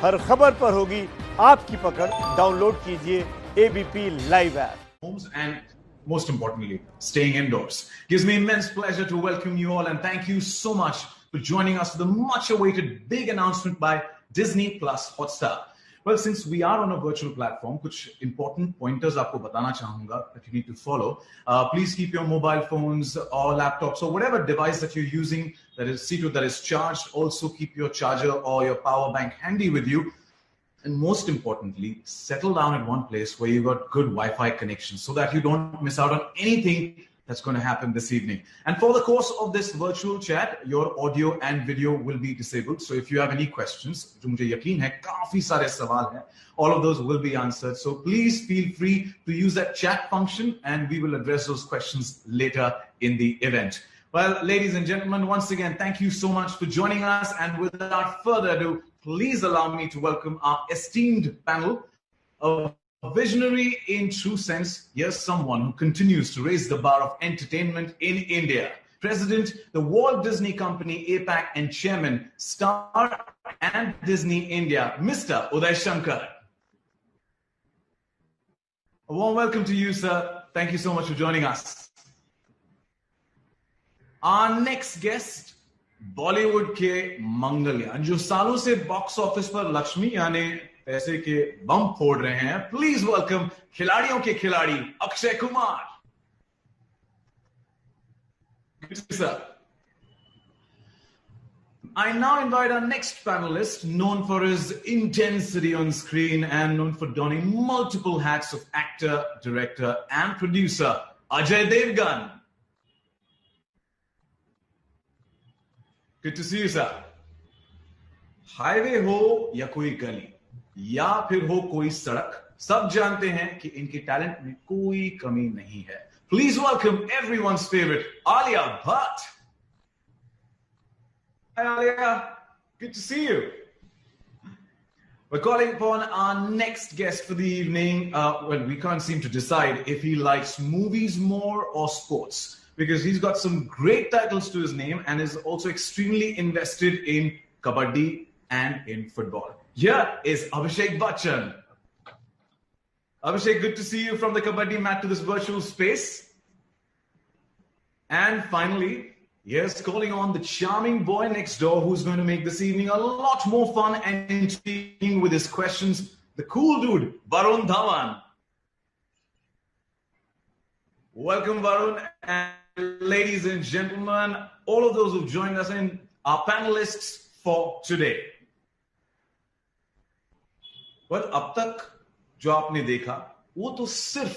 हर खबर पर होगी आपकी पकड़। डाउनलोड कीजिए ABP live app. Homes and most importantly, staying indoors. Gives me immense pleasure to welcome you all and thank you so much for joining us for the much awaited big announcement by Disney Plus Hotstar. Well, since we are on a virtual platform, कुछ important pointers आपको बताना चाहूंगा that you need to follow. Please keep your mobile phones or laptops or whatever device that you're using that is charged. Also keep your charger or your power bank handy with you. And most importantly, settle down at one place where you've got good Wi-Fi connection so that you don't miss out on anything that's going to happen this evening. And for the course of this virtual chat, your audio and video will be disabled. So if you have any questions, जो मुझे यकीन है काफी सारे सवाल हैं, all of those will be answered. So please feel free to use that chat function and we will address those questions later in the event. Well, ladies and gentlemen, once again, thank you so much for joining us. And without further ado, please allow me to welcome our esteemed panel, a visionary in true sense, yes, someone who continues to raise the bar of entertainment in India. President, the Walt Disney Company, APAC, and Chairman, Star and Disney India, Mr. Uday Shankar. A warm welcome to you, sir. Thank you so much for joining us. Our next guest, Bollywood के मंगलयान, जो सालों से box office पर लक्ष्मी यानी पैसे के बम फोड़ रहे हैं, प्लीज वेलकम खिलाड़ियों के खिलाड़ी Akshay Kumar. Sir. I now invite our next panelist, known for his intensity on screen and known for donning multiple hats of actor, director, and producer, Ajay Devgan. Good to see you, sir. Highway हो या कोई गली या फिर हो कोई सड़क, सब जानते हैं कि इनके टैलेंट में कोई कमी नहीं है. Please welcome everyone's favorite, Alia Bhatt. Hi, Alia. Good to see you. We're calling upon our next guest for the evening. Well, we can't seem to decide if he likes movies more or sports, because he's got some great titles to his name and is also extremely invested in kabaddi and in football. Here is Abhishek Bachchan. Abhishek, good to see you from the kabaddi mat to this virtual space. And finally, yes, calling on the charming boy next door who's going to make this evening a lot more fun and intriguing with his questions, the cool dude, Varun Dhawan. Welcome, Varun. And ladies and gentlemen, all of those who've joined us in our panelists for today. Well, अब तक जो आपने देखा वो तो सिर्फ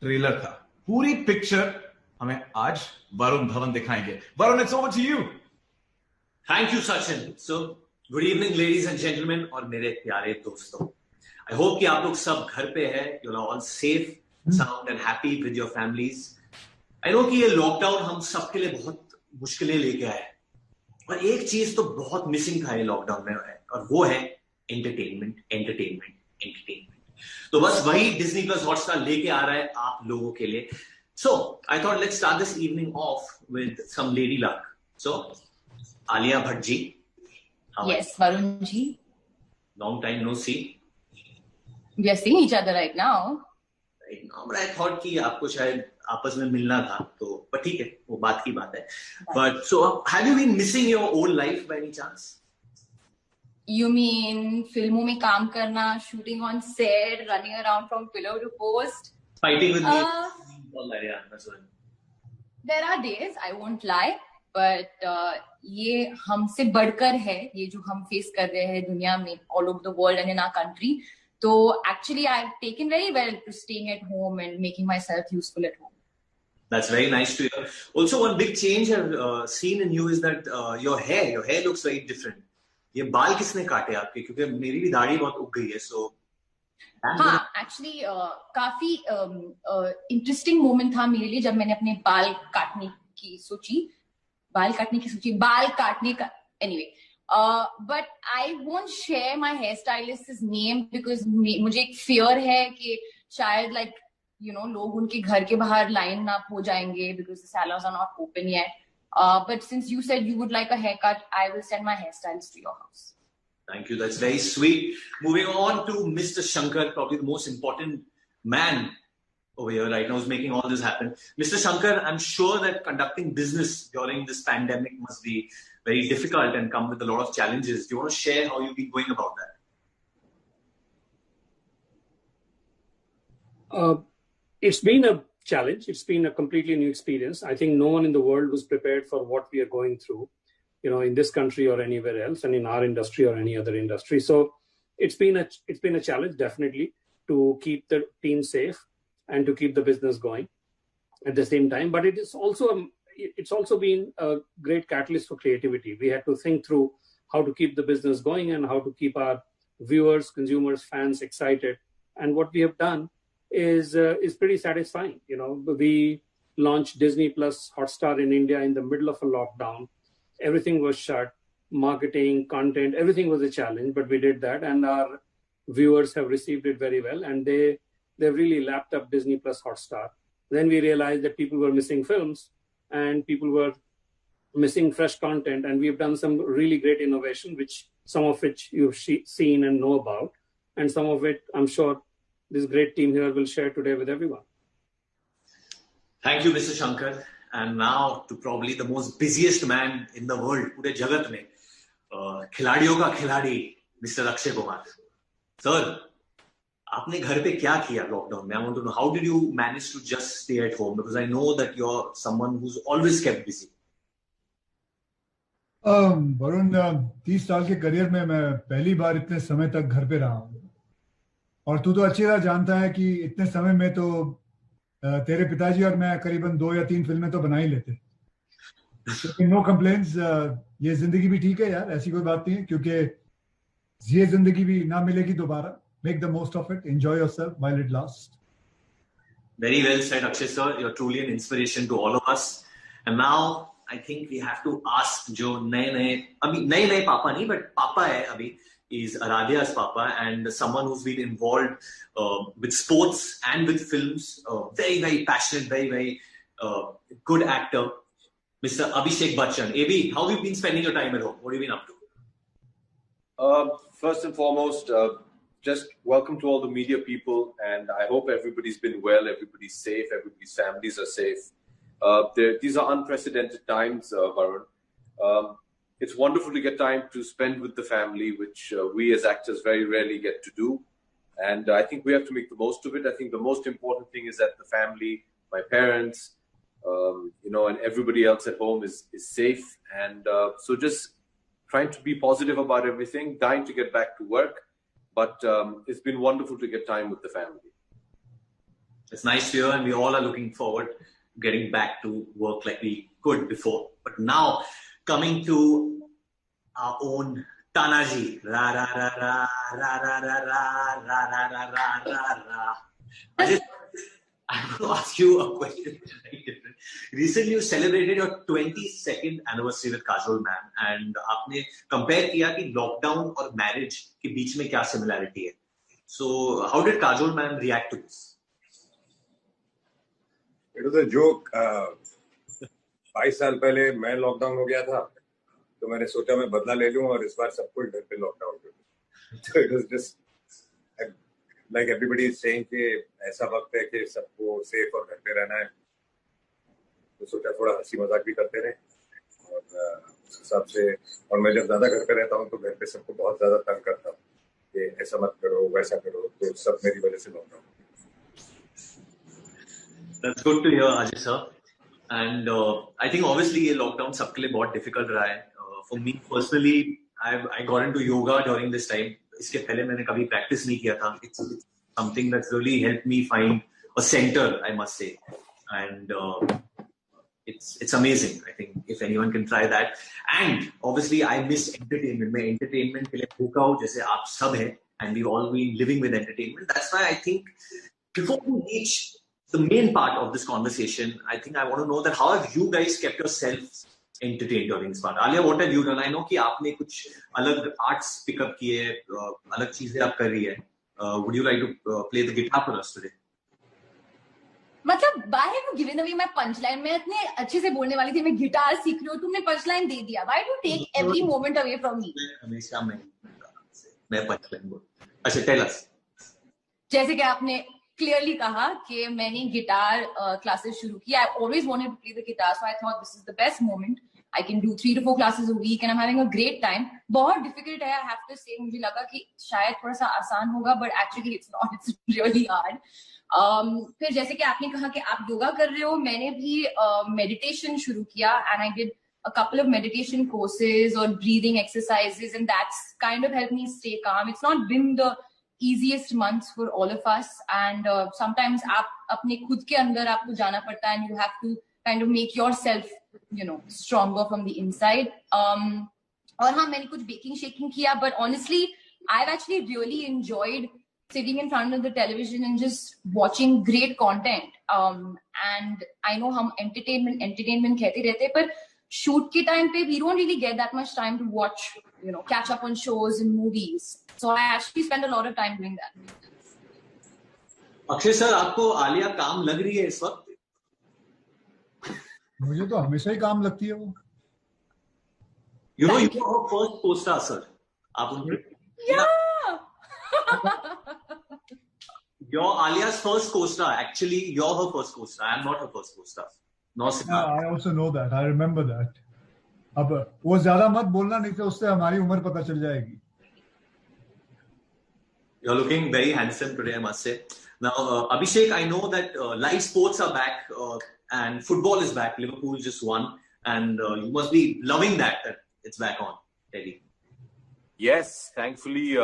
trailer था. पूरी पिक्चर हमें आज वरुण धवन दिखाएंगे. Varun, it's over to you. Thank you, Sachin. So, good evening, ladies and gentlemen, और मेरे प्यारे दोस्तों. I hope कि आप लोग सब घर पे हैं. You're all safe, sound and happy with your families. I know कि ये लॉकडाउन हम सबके लिए बहुत मुश्किलें लेके आया है, और एक चीज तो बहुत मिसिंग था ये लॉकडाउन में है, और वो है एंटरटेनमेंट. तो बस वही डिज्नी प्लस हॉटस्टार लेके आ रहा है आप लोगों के लिए. So I thought let's start this evening off with some lady luck. So Alia Bhatt ji. Yes, Varun ji. Long time no see. We are seeing each other right now. But I thought कि आपको शायद आपस में मिलना था, तो पर ठीक है, वो बात की बात है. But so have you been missing your old life by any chance? You mean फिल्मों में काम करना, shooting on set, running around from pillar to post, fighting with me? Yeah, that's right. There are days, I won't lie, but ये हमसे बढ़कर है, ये जो हम फेस कर रहे हैं दुनिया में, all over the world and in our country. So actually, I've taken very well to staying at home and making myself useful at home. That's very nice to hear. Also, one big change I've seen in you is that your hair looks very different. ये बाल किसने काटे आपके? क्योंकि मेरी भी दाढ़ी बहुत उग गई है, so. हाँ, actually काफी इंटरेस्टिंग मोमेंट था मेरे लिए जब मैंने अपने बाल काटने की सोची. बाल काटने का anyway. But I won't share my hairstylist's name because मुझे एक fear है कि शायद लोग उनके घर के बाहर line up हो जाएंगे because the salons are not open yet. But since you said you would like a haircut, I will send my hairstylist to your house. Thank you. That's very sweet. Moving on to Mr. Shankar, probably the most important man over here right now is making all this happen. Mr. Shankar, I'm sure that conducting business during this pandemic must be very difficult and come with a lot of challenges. Do you want to share how you've been going about that? It's been a challenge. It's been a completely new experience. I think no one in the world was prepared for what we are going through, in this country or anywhere else, and in our industry or any other industry. So it's been a challenge, definitely, to keep the team safe and to keep the business going at the same time. But it's also been a great catalyst for creativity. We had to think through how to keep the business going and how to keep our viewers, consumers, fans excited. And what we have done is pretty satisfying. We launched Disney Plus Hotstar in India in the middle of a lockdown. Everything was shut, marketing, content, everything was a challenge, but we did that, and our viewers have received it very well, and they've really lapped up Disney Plus Hotstar. Then we realized that people were missing films and people were missing fresh content, and we've done some really great innovation, some of which you've seen and know about, and some of it I'm sure this great team here will share today with everyone. Thank you, Mr. Shankar. And now to probably the most busiest man in the world, पूरे जगत में, खिलाड़ियों का खिलाड़ी, Mr. Akshay Kumar. Sir, आपने घर पे क्या किया लॉकडाउन में? I want to know, how did you manage to just stay at home? Because I know that you're someone who's always kept busy. Varun, 30 साल के करियर में मैं पहली बार इतने समय तक घर पे रहा हूँ, और तू तो अच्छी तरह जानता है कि इतने समय में तो तेरे पिताजी और मैं करीबन 2 या 3 फिल्में तो बना ही लेते। नो कंप्लेंट्स, ये जिंदगी भी ठीक है यार, ऐसी कोई बात नहीं है, क्योंकि ये जिंदगी भी ना मिलेगी दोबारा। Make the most of it, enjoy yourself while it lasts. Very well said, Akshay sir. You're truly an inspiration to all of us. And now I think we have to ask जो नए पापा नहीं, but पापा है अभी, is Aradhya's papa and someone who's been involved with sports and with films. Very, very passionate, very, very good actor, Mr. Abhishek Bachchan. AB, how have you been spending your time at home? What have you been up to? First and foremost, just welcome to all the media people, and I hope everybody's been well, everybody's safe, everybody's families are safe. These are unprecedented times, Varun. It's wonderful to get time to spend with the family, which we as actors very rarely get to do. And I think we have to make the most of it. I think the most important thing is that the family, my parents, and everybody else at home is safe. And so just trying to be positive about everything, dying to get back to work. But it's been wonderful to get time with the family. It's nice to hear, and we all are looking forward to getting back to work like we could before. But now, coming to our own Tanaji. Ra ra ra ra ra ra ra ra ra ra ra ra ra. I'm going to ask you a question which is very different. Recently, you celebrated your 22nd anniversary with Kajol ma'am, and आपने compare किया कि lockdown और marriage के बीच में क्या similarity है. So, how did Kajol ma'am react to this? It was a joke. 22 साल पहले मैं लॉकडाउन हो गया था, तो मैंने सोचा मैं बदला ले लूं और इस बार सबको घर पे लॉकडाउन कर दूं. So it was just like everybody is saying कि ऐसा वक्त है कि सबको सेफ और घर पे रहना है, तो सोचा थोड़ा हंसी मजाक भी करते रहे. और उस हिसाब से, और मैं जब ज्यादा घर पे रहता हूँ तो घर पे सबको बहुत ज्यादा तंग करता हूँ कि ऐसा मत करो वैसा करो, तो सब मेरी वजह से lockdown. That's good to hear, Ajay sir. And I think obviously ये lockdown सबके लिए बहुत difficult रहा है. For me personally, I got into yoga during this time. इसके पहले मैंने कभी practice नहीं किया था. It's something that's really helped me find a center, I must say. And it's amazing. I think if anyone can try that. And obviously I miss entertainment. मैं entertainment के लिए भूखा हूँ जैसे आप सब हैं. And we've all been living with entertainment. That's why I think before we reach the main part of this conversation, I think I want to know that how have you guys kept yourselves entertained during this part? Alia, what have you done? I know कि आपने कुछ अलग arts pick up किए, अलग चीजें आप कर रही है. Would you like to play the guitar for us today? मतलब why have you given away my punchline? मैं इतने अच्छे से बोलने वाली थी, मैं गिटार सीख रही हूँ, तुमने punchline दे दिया. Why do you take every moment away from me? हमेशा मैं मैं पंचलाइन बोल. अच्छा, tell us. जैसे कि आपने क्लियरली कहा कि मैंने गिटार क्लासेस शुरू की. I always wanted to play the guitar, so I thought this is the best moment. I can do 3 to 4 classes a week and I'm having a great time. बहुत difficult है, I have to say. मुझे लगा कि शायद थोड़ा सा आसान होगा, but actually it's not. It's really hard. फिर जैसे कि आपने कहा कि आप योगा कर रहे हो, मैंने भी meditation शुरू किया and I did a couple of meditation courses or breathing exercises, and that's kind of helped me stay calm. It's not been the easiest months for all of us, and sometimes आप अपने खुद के अंदर आपको जाना पड़ता है and you have to kind of make yourself, stronger from the inside. और हाँ, मैंने कुछ baking shaking किया, but honestly I've actually really enjoyed sitting in front of the television and just watching great content. And I know हम entertainment कहते रहते हैं, पर shoot के time पे we don't really get that much time to watch, catch up on shows and movies. So I actually spend a lot of time doing that. Akshay sir, आपको आलिया काम लग रही है इस वक्त? मुझे तो हमेशा ही काम लगती है वो. You know, you were her first co-star, sir. Yeah. You're Alia's first co-star. Actually, you're her first co-star. I'm not her first co-star. No, Yeah, I also know that. I remember that. अब वो ज्यादा मत बोलना, नहीं तो उससे हमारी उम्र पता चल जाएगी. You're looking very handsome today, I must say. Now, Abhishek, I know that live sports are back and football is back. Liverpool just won, and you must be loving that it's back on, Teddy. Yes, thankfully,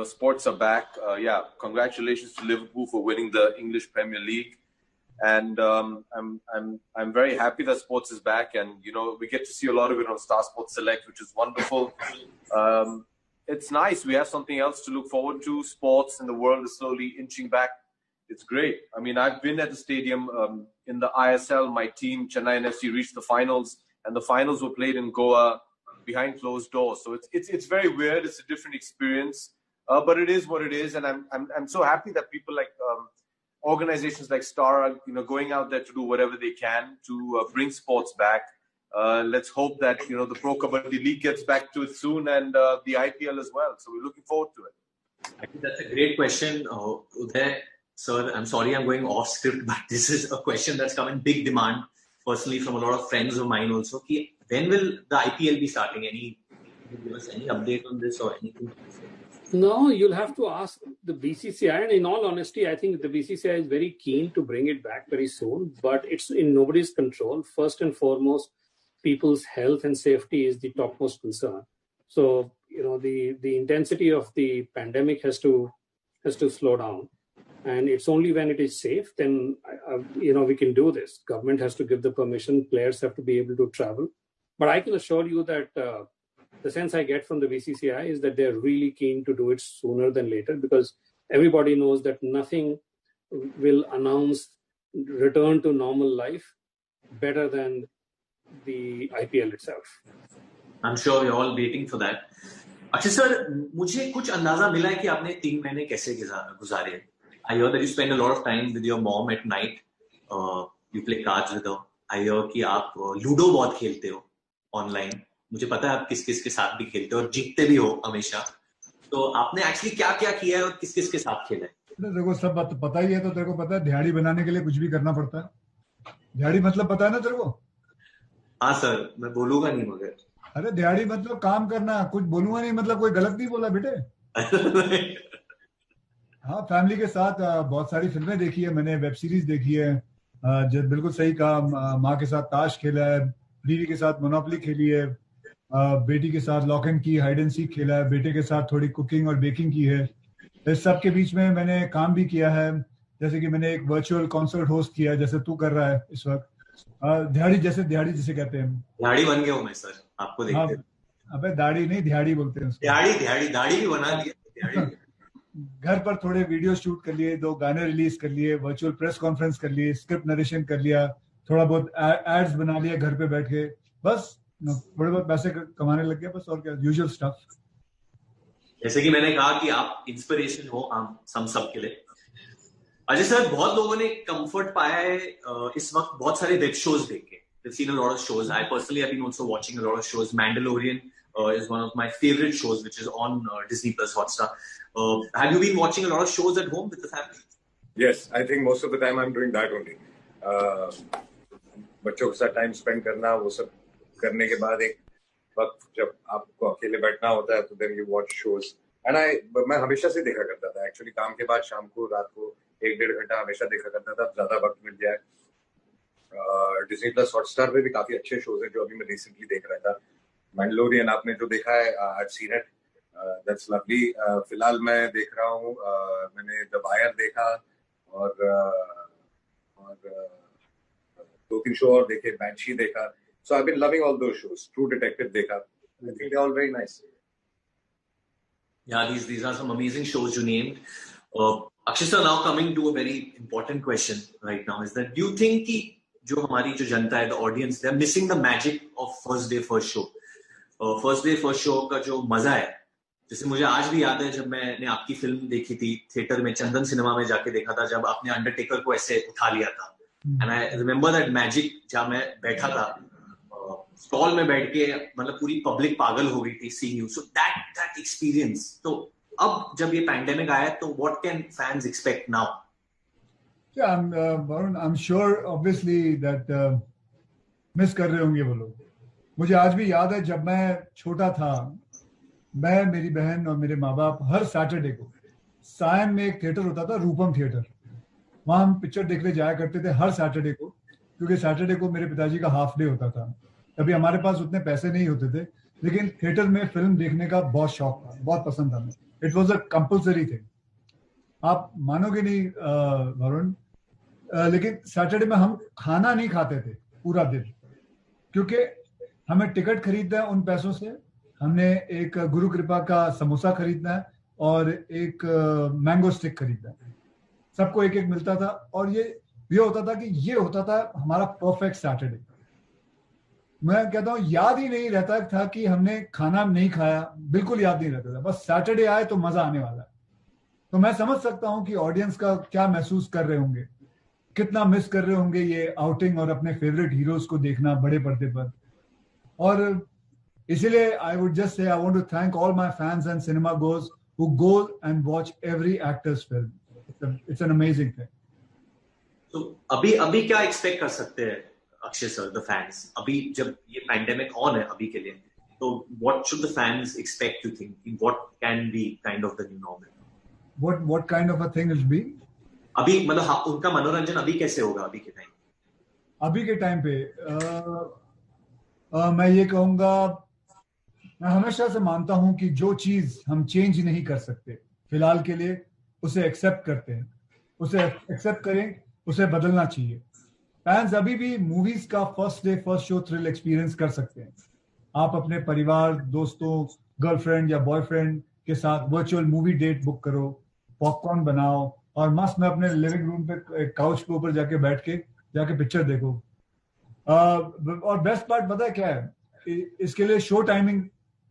sports are back. Yeah, congratulations to Liverpool for winning the English Premier League, and I'm very happy that sports is back, and we get to see a lot of it on Star Sports Select, which is wonderful. It's nice. We have something else to look forward to. Sports in the world is slowly inching back. It's great. I mean, I've been at the stadium in the ISL. My team, Chennai FC, reached the finals, and the finals were played in Goa behind closed doors. So it's very weird. It's a different experience, but it is what it is. And I'm so happy that people like organizations like Star are going out there to do whatever they can to bring sports back. Let's hope that the Pro Kabaddi League gets back to it soon, and the IPL as well. So we're looking forward to it. I think that's a great question, Uday. Sir, I'm sorry I'm going off script, but this is a question that's come in big demand personally from a lot of friends of mine also. When will the IPL be starting? Can you give us any update on this or anything? No, you'll have to ask the BCCI. And in all honesty, I think the BCCI is very keen to bring it back very soon, but it's in nobody's control. First and foremost, people's health and safety is the topmost concern. So, the intensity of the pandemic has to slow down. And it's only when it is safe, then, we can do this. Government has to give the permission. Players have to be able to travel. But I can assure you that the sense I get from the BCCI is that they're really keen to do it sooner than later, because everybody knows that nothing will announce return to normal life better than the IPL itself. I'm sure we're all waiting for that. अच्छा sir, मुझे कुछ अंदाजा मिला है कि आपने 3 महीने कैसे गुजारे. I hear that you spend a lot of time with your mom at night. You play cards with her. I hear कि आप लूडो बहुत खेलते हो ऑनलाइन. मुझे पता है आप किस के साथ भी खेलते हो और जीतते भी हो हमेशा. तो आपने एक्चुअली क्या किया है और किस के साथ खेला है? तेरे को सब बात पता ही है, तो तेरे को पता है दिहाड़ी बनाने के लिए कुछ भी करना पड़ता है. दिहाड़ी मतलब पता है ना तेरे को? हाँ सर, मैं बोलूंगा नहीं मगर. अरे दिहाड़ी मतलब काम करना, कुछ बोलूंगा नहीं मतलब कोई गलत नहीं बोला बेटे. हाँ, फैमिली के साथ बहुत सारी फिल्में देखी है मैंने, वेब सीरीज देखी है. जब बिल्कुल सही कहा, माँ के साथ ताश खेला है, बीवी के साथ मोनोपोली खेली है, बेटी के साथ लॉक एंड की, हाइड एंड सीक खेला है, बेटे के साथ थोड़ी कुकिंग और बेकिंग की है. इस सब के बीच में मैंने काम भी किया है, जैसे कि मैंने एक वर्चुअल कॉन्सर्ट होस्ट किया जैसे तू कर रहा है इस वक्त. दिहाड़ी जिसे कहते हैं. दिहाड़ी बन गया हूँ मैं सर, आपको देखते. अबे दाढ़ी नहीं, दिहाड़ी बोलते हैं. दाढ़ी भी बना लिया. घर पर थोड़े वीडियो शूट कर लिए, 2 गाने रिलीज कर लिए, वर्चुअल प्रेस कॉन्फ्रेंस कर लिए, स्क्रिप्ट नरेशन कर लिया, थोड़ा बहुत एड्स बना लिया घर पे बैठ के. बस थोड़े बहुत पैसे कमाने लग गया, बस. और क्या, यूजुअल स्टफ. जैसे कि मैंने कहा कि आप इंस्पिरेशन हो हम सब के लिए. अजय सर, बहुत लोगों ने कंफर्ट पाया है इस वक्त बहुत सारे वेब शोज देख के. They've seen a lot of shows. I personally have been also watching a lot of shows. Mandalorian is one of my favorite shows, which is on Disney Plus Hotstar. Have you been watching a lot of shows at home with the family? Yes, I think most of the time I'm doing that only. बच्चों के साथ time spend करना, वो सब करने के बाद एक वक्त जब आपको अकेले बैठना होता है तो then you watch shows. And मैं हमेशा से देखा करता था. Actually काम के बाद शाम को रात को 1-1.5 घंटा हमेशा देखा करता था. ज्यादा वक्त मिल जाए. Disney Plus Hotstar पे भी काफी अच्छे शोज हैं जो अभी मैं रिसेंटली देख रहा था. मैंडलोरियन आपने जो देखा है, I've seen it. That's lovely. फिलहाल मैं देख रहा हूँ, मैंने द वायर देखा और 2-3 शो और देखे, बैंशी देखा. So I've been loving all those shows. True Detective देखा. I think they're all very nice. Yeah, these are some amazing shows you named. Akshay sir, now coming to a very important question right now is that do you think कि जो हमारी जो जनता है, the audience, they're missing the magic of first day first show. First day first show का जो मजा है, जैसे मुझे आज भी याद है जब मैंने आपकी फिल्म देखी थी थिएटर में, चंदन सिनेमा में जाके देखा था, जब आपने अंडरटेकर को ऐसे उठा लिया था. And I remember that magic. जब मैं बैठा था स्टॉल में बैठ के, मतलब पूरी पब्लिक पागल हो गई थी seeing you. So that experience. तो अब जब ये पैंडेमिक आया तो what can fans expect now? Yeah, Varun, I'm sure obviously that miss कर रहे होंगे वो लोग. मुझे आज भी याद है जब मैं छोटा था, मैं, मेरी बहन और मेरे माँ बाप हर सैटरडे को सायन में एक थिएटर होता था, रूपम थिएटर, वहां हम पिक्चर देखने जाया करते थे हर सैटरडे को, क्योंकि सैटरडे को मेरे पिताजी का हाफ डे होता था. तभी हमारे पास उतने पैसे नहीं होते थे, लेकिन थिएटर में फिल्म देखने का बहुत शौक था, बहुत पसंद था. It was a compulsory thing. आप मानोगे नहीं वरुण, लेकिन सैटरडे में हम खाना नहीं खाते थे पूरा दिन, क्योंकि हमें टिकट खरीदना है उन पैसों से. हमने एक गुरु कृपा का समोसा खरीदना है और एक मैंगो स्टिक खरीदना है. सबको एक एक मिलता था और ये होता था कि ये होता था हमारा परफेक्ट सैटरडे. मैं कहता हूँ याद ही नहीं रहता था कि हमने खाना नहीं खाया, बिल्कुल याद नहीं रहता था. बस सैटरडे आए तो मजा आने वाला है. तो मैं समझ सकता हूँ कि ऑडियंस का क्या महसूस कर रहे होंगे, कितना मिस कर रहे होंगे ये आउटिंग और अपने फेवरेट हीरोज को देखना बड़े पर्दे पर. और इसीलिए आई would just say I want to thank all my fans and cinema goers who go and watch every actors film. It's an amazing thing. तो अभी क्या एक्सपेक्ट कर सकते हैं अक्षय सर, द फैंस? अभी जब ये पैंडेमिक ऑन है अभी के लिए, तो what should the fans expect, you think? What can be kind of the new normal? What kind of a thing will be? अभी मतलब उनका मनोरंजन अभी कैसे होगा अभी के टाइम? अभी के टाइम पे मैं ये कहूंगा, मैं हमेशा से मानता हूं कि जो चीज हम चेंज नहीं कर सकते फिलहाल के लिए, उसे एक्सेप्ट करते हैं, उसे एक्सेप्ट करें, उसे बदलना चाहिए. फैंस अभी भी मूवीज का first day first show thrill experience कर सकते हैं. आप अपने परिवार, दोस्तों, गर्लफ्रेंड या बॉयफ्रेंड के साथ वर्चुअल मूवी डेट बुक करो, पॉपकॉर्न बनाओ और मस्त में अपने लिविंग रूम पे काउच के ऊपर जाके पिक्चर देखो. और बेस्ट पार्ट पता है क्या है? इसके लिए शो टाइमिंग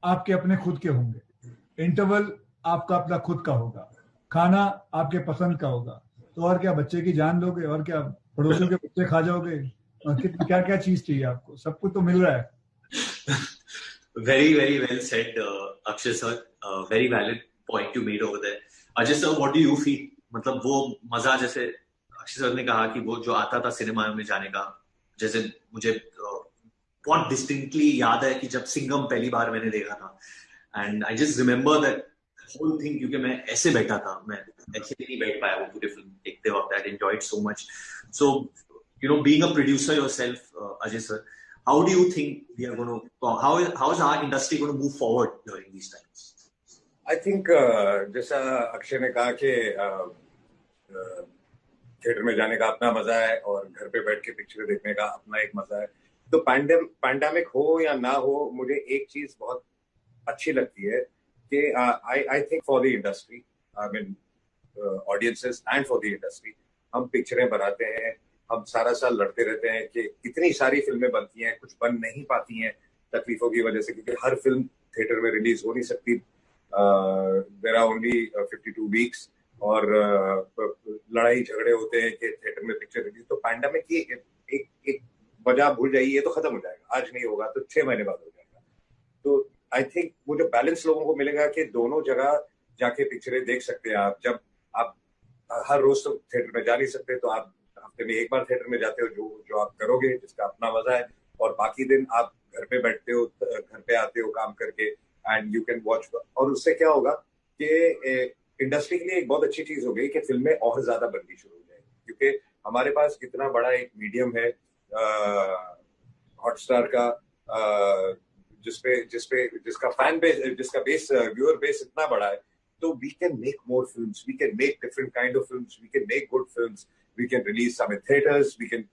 आपके अपने खुद के होंगे, इंटरवल आपका अपना खुद का होगा, खाना आपके पसंद का होगा. तो और क्या, बच्चे की जान लोगे और क्या, पड़ोसियों के बच्चे खा जाओगे. क्या क्या चीज चाहिए आपको, सब कुछ तो मिल रहा है. Very, very well said, Akshay sir. Very valid point you made over there. Ajay sir, what do you feel? मतलब वो मजा, जैसे अक्षय सर ने कहा कि वो जो आता था सिनेमा में जाने का, जैसे मुझे बहुत डिस्टिंक्टली याद है कि जब सिंघम पहली बार मैंने देखा था, and I just remember that whole thing, क्योंकि मैं ऐसे बैठा था, मैं ऐसे नहीं बैठ पाया वो पूरी फिल्म देखते वक्त. I enjoyed so much. So you know, being a producer yourself, Ajay sir, how do you think we are going to, how is our industry going to move forward during these times? I think जैसा अक्षय ने कहा कि theatre में जाने का अपना मजा है और घर पे बैठ के पिक्चर देखने का अपना एक मजा है. तो पैंडेमिक हो या ना हो, मुझे एक चीज बहुत अच्छी लगती है कि I think for the industry, I mean audiences and for the industry, हम पिक्चरें बनाते हैं, हम सारा साल लड़ते रहते हैं कि इतनी सारी फिल्में बनती हैं, कुछ बन नहीं पाती हैं तकलीफों की वजह से, क्योंकि हर फिल्म थिएटर में रिलीज हो नहीं सकती. देयर आर ओनली 52 वीक्स और लड़ाई झगड़े होते हैं कि थिएटर में पिक्चर रिलीज. तो पैंडेमिक की एक वजह भूल जाइए, ये तो खत्म हो जाएगा. आज नहीं होगा तो 6 महीने बाद हो जाएगा. तो आई थिंक वो जो बैलेंस लोगों को मिलेगा कि दोनों जगह जाके पिक्चरें देख सकते हैं आप. जब आप हर रोज तो थिएटर में जा नहीं सकते, तो आप हफ्ते में एक बार थिएटर में जाते हो, जो आप करोगे, जिसका अपना मजा है, और बाकी दिन आप घर पे बैठते हो, घर पे आते हो काम करके, एंड यू कैन वॉच. और उससे क्या होगा कि इंडस्ट्री के लिए एक बहुत अच्छी चीज हो गई कि फिल्में और ज्यादा बननी शुरू हो जाएंगी, क्योंकि हमारे पास इतना बड़ा एक मीडियम है हॉटस्टार का, जिसका फैन बेस, जिसका बेस, व्यूअर बेस इतना बड़ा है. So we can make more films. We can make different kind of films. We can make good films. We can release some in theaters. We can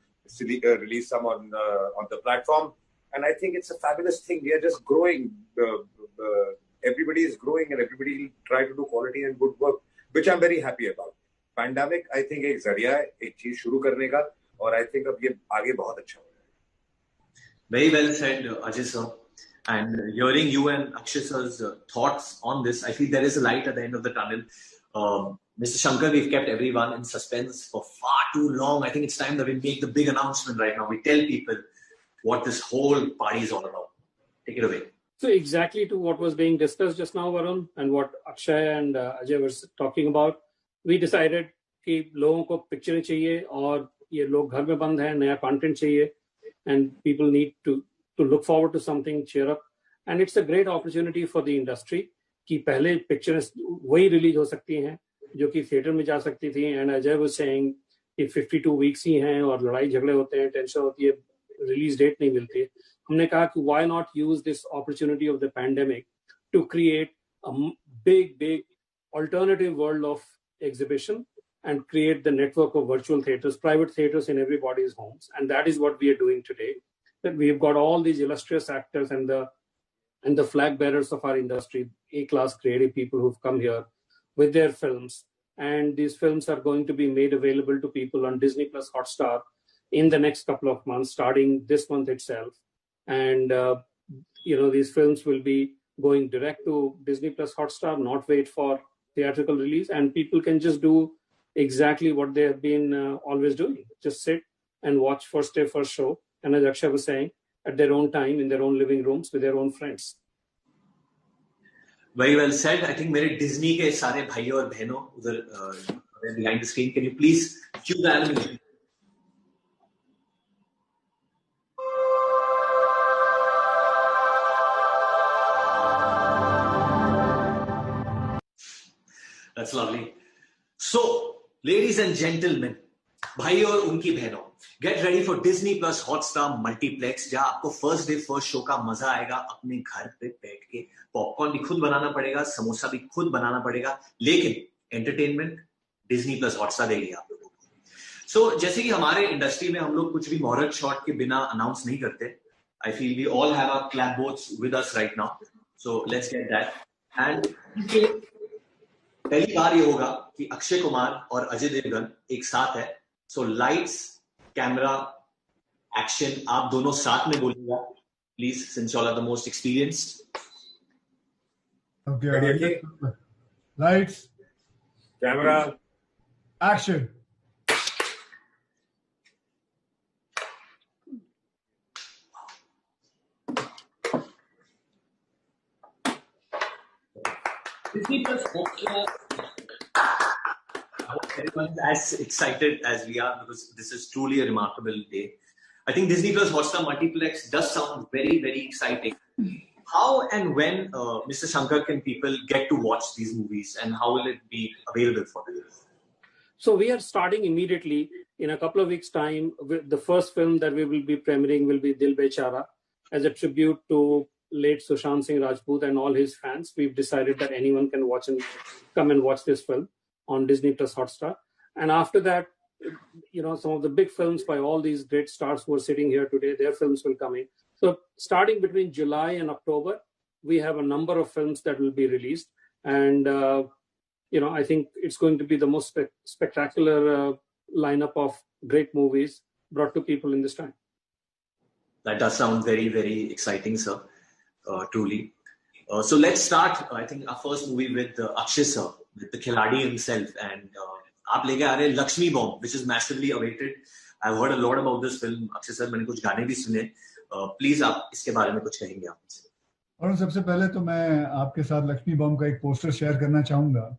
release some on the platform. And I think it's a fabulous thing. We are just growing. Everybody is growing, and everybody will try to do quality and good work, which I'm very happy about. Pandemic, I think, एक जरिया है एक चीज शुरू करने का, और I think अब ये आगे बहुत अच्छा हो जाएगा. Very well said, Ajay sir. And hearing you and Akshay sir's thoughts on this, I feel there is a light at the end of the tunnel. Mr. Shankar, we've kept everyone in suspense for far too long. I think it's time that we make the big announcement right now. We tell people what this whole party is all about. Take it away. So exactly to what was being discussed just now, Varun, and what Akshay and Ajay were talking about, we decided कि लोगों को पिक्चरें चाहिए और ये लोग घर में बंद हैं, नया कंटेंट चाहिए, and people need to look forward to something, cheer up, and it's a great opportunity for the industry कि पहले पिक्चर्स वही रिलीज हो सकती हैं जो कि थिएटर में जा सकती थी. एंड अजय वाज सेइंग कि 52 वीक्स ही हैं और लड़ाई झगड़े होते हैं, टेंशन होती है, रिलीज डेट नहीं मिलती है. हमने कहा कि why not use this opportunity of the pandemic to create a big alternative world of exhibition and create the network of virtual theaters, private theaters in everybody's homes. And that is what we are doing today. That we've got all these illustrious actors and the flag bearers of our industry, A-class creative people who've come here with their films. And these films are going to be made available to people on Disney Plus Hotstar in the next couple of months, starting this month itself. And, these films will be going direct to Disney Plus Hotstar, not wait for theatrical release. And people can just do exactly what they have been always doing. Just sit and watch first day, first show. And as Akshay was saying, at their own time, in their own living rooms, with their own friends. Very well said. I think मेरे Disney के सारे भाई और बहनों उधर behind the screen, can you please cue the animation? That's lovely. So, ladies and gentlemen, भाई और उनकी बहनों, get ready for Disney plus Hotstar multiplex, जहां आपको फर्स्ट डे फर्स्ट शो का मजा आएगा. अपने घर पे बैठ के पॉपकॉर्न भी खुद बनाना पड़ेगा, समोसा भी खुद बनाना पड़ेगा, लेकिन एंटरटेनमेंट डिज्नी प्लस हॉटस्टार देगी आप लोगों को. सो जैसे कि हमारे इंडस्ट्री में हम लोग कुछ भी मुहूर्त शॉट के बिना अनाउंस नहीं करते. I feel we all have our clap boards with us right now, so let's get that. And पहली बार ये होगा कि अक्षय कुमार और अजय देवगन एक साथ है. सो लाइट्स, कैमरा, एक्शन, आप दोनों साथ में बोलिएगा please, since you all are the most experienced. Okay, lights, camera, action. Disney Plus Hotstar. I hope everyone's as excited as we are, because this is truly a remarkable day. I think Disney Plus Hotstar Multiplex does sound very, very exciting. How and when, Mr. Shankar, can people get to watch these movies, and how will it be available for them? So we are starting immediately in a couple of weeks' time. The first film that we will be premiering will be Dil Bechara, as a tribute to late Sushant Singh Rajput and all his fans. We've decided that anyone can watch and come and watch this film on Disney Plus Hotstar. And after that, some of the big films by all these great stars who are sitting here today, their films will come in. So starting between July and October, we have a number of films that will be released. And, I think it's going to be the most spectacular lineup of great movies brought to people in this time. That does sound very, very exciting, sir. Truly. So let's start, I think, our first movie with Akshay sir, with the Khiladi himself. And aap leke aa rahe Lakshmi Bomb, which is massively awaited. I've heard a lot about this film. Akshay sir, मैंने कुछ गाने भी सुने. Please, आप इसके बारे में कुछ कहेंगे आप? और सबसे पहले तो मैं आपके साथ लक्ष्मी बॉम्ब का एक पोस्टर शेयर करना चाहूंगा,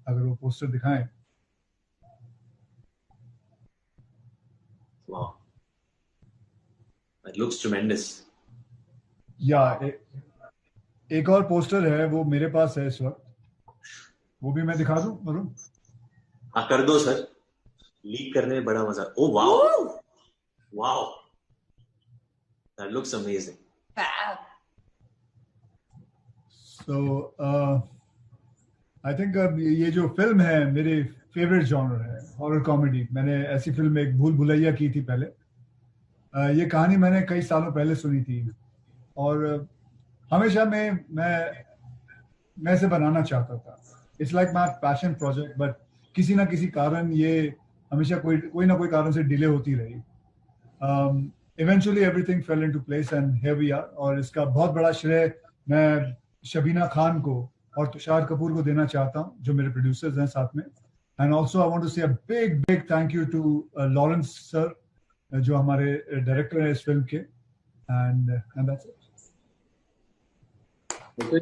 अगर वो पोस्टर दिखाएं। Wow. That looks tremendous. या एक और पोस्टर है, वो मेरे पास है इस वक्त, वो भी मैं दिखा दूं वरुण? हाँ कर दो सर, लीक करने में बड़ा मजा। Oh wow, wow, that looks amazing. Fab. So I think ये जो फिल्म है मेरे फेवरेट जॉनर है, हॉरर कॉमेडी। मैंने ऐसी फिल्म एक भूल भुलैया की थी पहले। ये कहानी मैंने कई सालों पहले सुनी थी और हमेशा मैं इसे बनाना चाहता था। It's like my passion project, but किसी ना किसी कारण ये हमेशा कोई ना कोई कारण से डिले होती रही। Eventually everything fell into place and here we are. और इसका बहुत बड़ा श्रेय मैं शबीना खान को और तुषार कपूर को देना चाहता हूं, जो मेरे प्रोड्यूसर्स हैं साथ में। And also I want to say a big thank you to Lawrence sir, जो हमारे डायरेक्टर है इस फिल्म के। And that's it. तो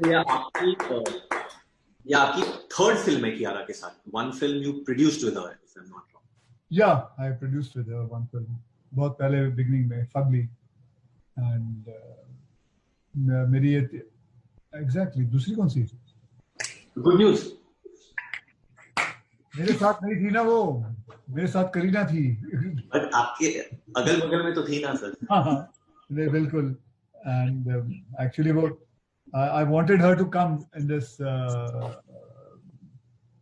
ये आपकी थर्ड फिल्म है कियारा के साथ। One film you produced with her, if I am not wrong. Yeah I produced with her one film बहुत पहले, बिगनिंग में, फगली। एंड मेरी एग्जैक्टली दूसरी कौन सी? Good news. मेरे साथ नहीं थी ना वो, मेरे साथ करीना थी। बट आपके अगल बगल में तो थी ना सर। हाँ, नहीं बिल्कुल। एंड एक्चुअली वो I wanted her to come in this.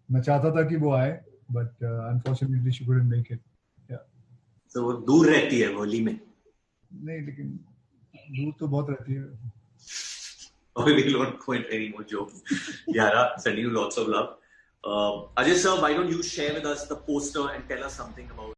मैं चाहता था कि वो आए, but unfortunately she couldn't make it. Yeah. तो वो दूर रहती है होली में? नहीं, लेकिन दूर तो बहुत रहती है। Okay, we won't go into any more jokes. Kiara, sending you lots of love. Ajay sir, why don't you share with us the poster and tell us something about